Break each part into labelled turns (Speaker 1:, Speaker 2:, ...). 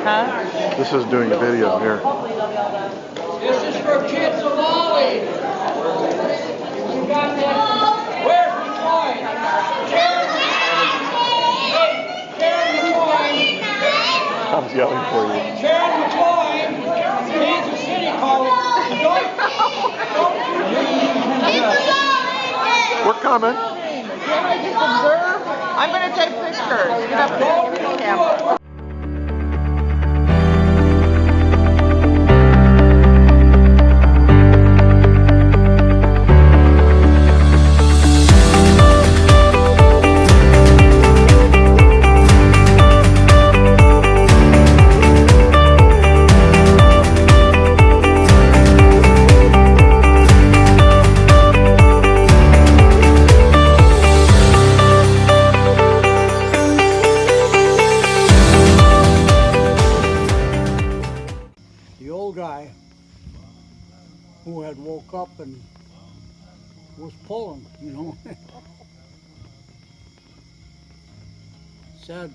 Speaker 1: Huh?
Speaker 2: This is doing video here.
Speaker 3: This is for kids of Ollie. We got that. Where's the coin? Karen McCoy.
Speaker 2: I was yelling for you.
Speaker 3: Karen McCoy. Kansas City calling.
Speaker 2: We're coming.
Speaker 1: Can I just observe? I'm going to take pictures. Get up there with the camera.
Speaker 4: The old guy who had woke up and was pulling, you know, said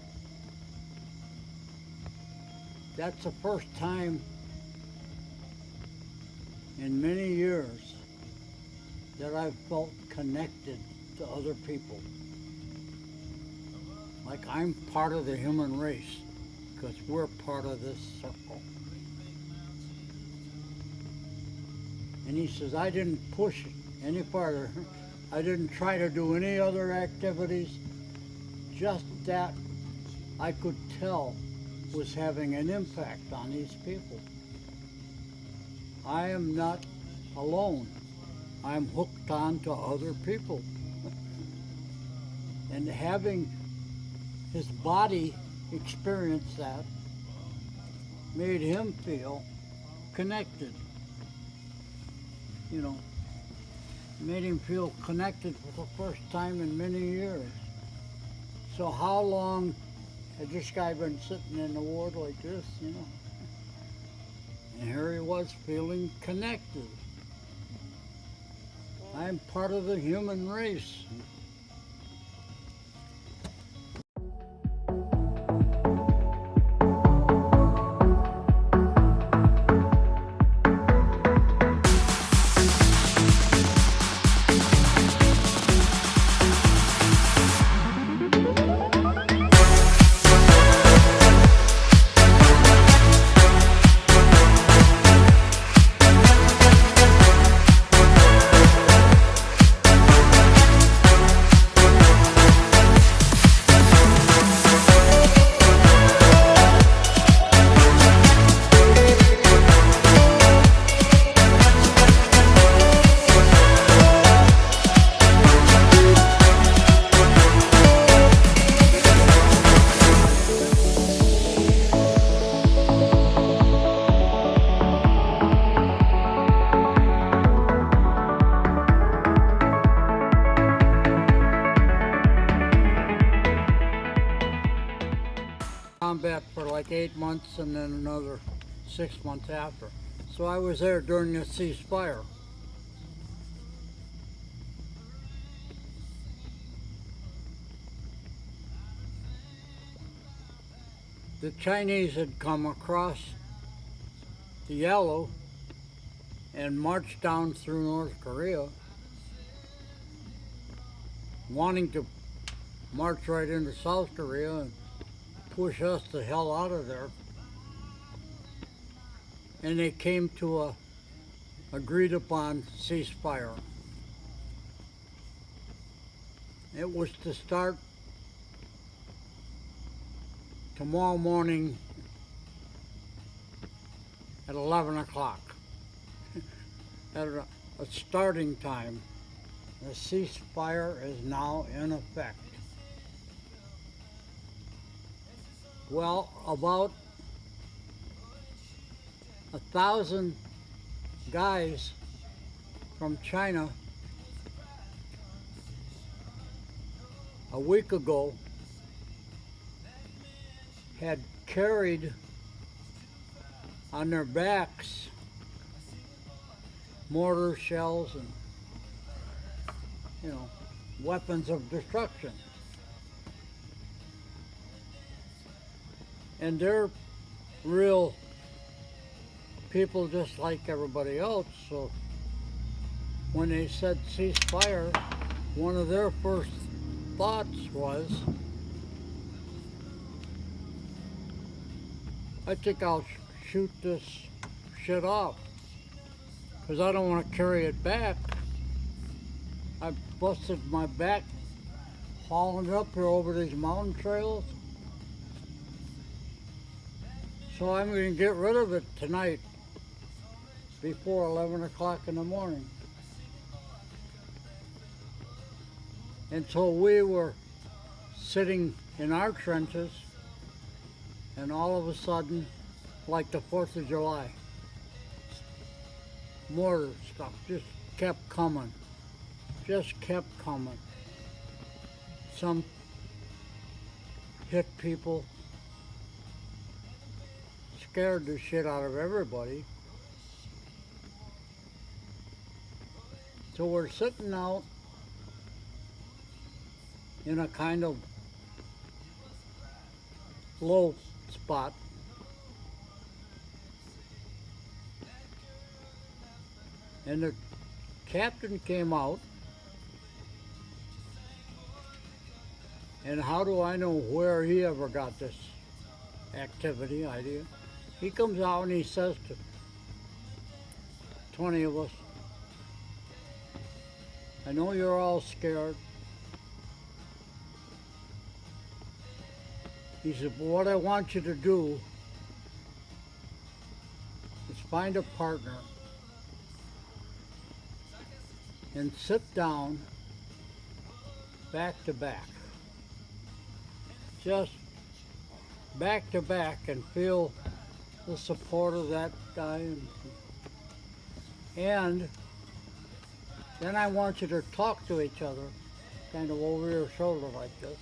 Speaker 4: that's the first time in many years that I've felt connected to other people. Like I'm part of the human race because we're part of this circle. And he says, I didn't push it any farther. I didn't try to do any other activities. Just that I could tell was having an impact on these people. I am not alone. I'm hooked on to other people. And having his body experience that made him feel connected. You know, made him feel connected for the first time in many years. So how long had this guy been sitting in the ward like this, you know? And here he was feeling connected. I'm part of the human race. Combat for like 8 months and then another 6 months after. So I was there during the ceasefire. The Chinese had come across the Yellow and marched down through North Korea, wanting to march right into South Korea and push us the hell out of there. And they came to a agreed upon ceasefire. It was to start tomorrow morning at 11 o'clock. At a starting time. The ceasefire is now in effect. Well, about 1,000 guys from China a week ago had carried on their backs mortar shells and, weapons of destruction. And they're real people just like everybody else, so when they said ceasefire, one of their first thoughts was, I think I'll shoot this shit off, because I don't want to carry it back. I busted my back hauling it up here over these mountain trails. So I'm going to get rid of it tonight before 11 o'clock in the morning. And so we were sitting in our trenches, and all of a sudden, like the 4th of July, mortar stuff just kept coming. Just kept coming. Some hit people, scared the shit out of everybody. So we're sitting out in a kind of low spot. And the captain came out. And how do I know where he ever got this activity idea? He comes out and he says to 20 of us, I know you're all scared. He said, but what I want you to do is find a partner and sit down back to back. Just back to back and feel the support of that guy. And then I want you to talk to each other, kind of over your shoulder like this,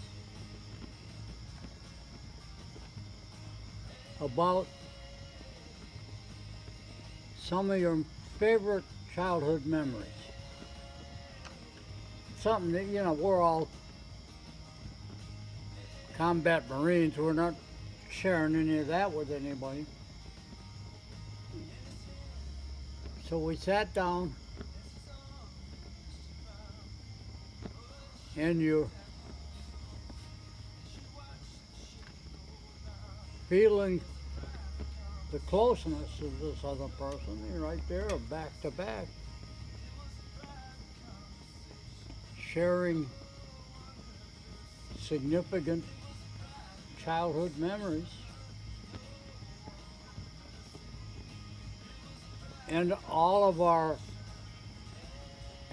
Speaker 4: about some of your favorite childhood memories. Something that, you know, we're all combat Marines, we're not sharing any of that with anybody. So we sat down, and you're feeling the closeness of this other person. You're right there, back to back, sharing significant childhood memories. And all of our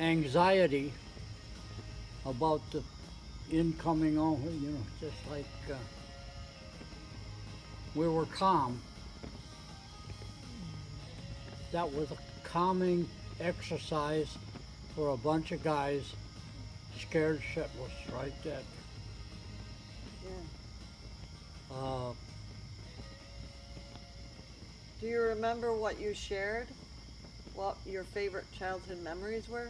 Speaker 4: anxiety about the incoming, you know, just like we were calm. That was a calming exercise for a bunch of guys scared shitless, right? That.
Speaker 1: Yeah. Do you remember what you shared? What your favorite childhood memories were?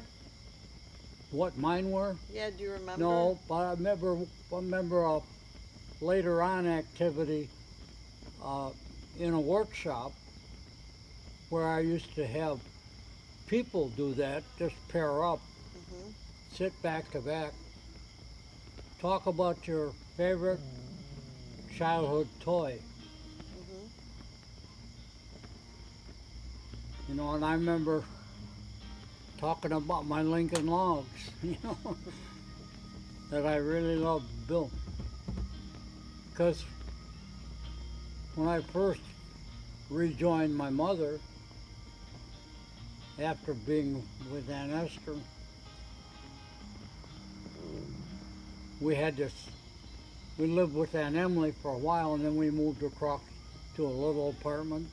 Speaker 4: What mine were?
Speaker 1: Yeah, do you remember?
Speaker 4: No, but I remember a later on activity in a workshop where I used to have people do that, just pair up, sit back to back, talk about your favorite childhood toy. You know, and I remember talking about my Lincoln Logs, you know, that I really loved building. Because when I first rejoined my mother, after being with Aunt Esther, we lived with Aunt Emily for a while, and then we moved across to a little apartment.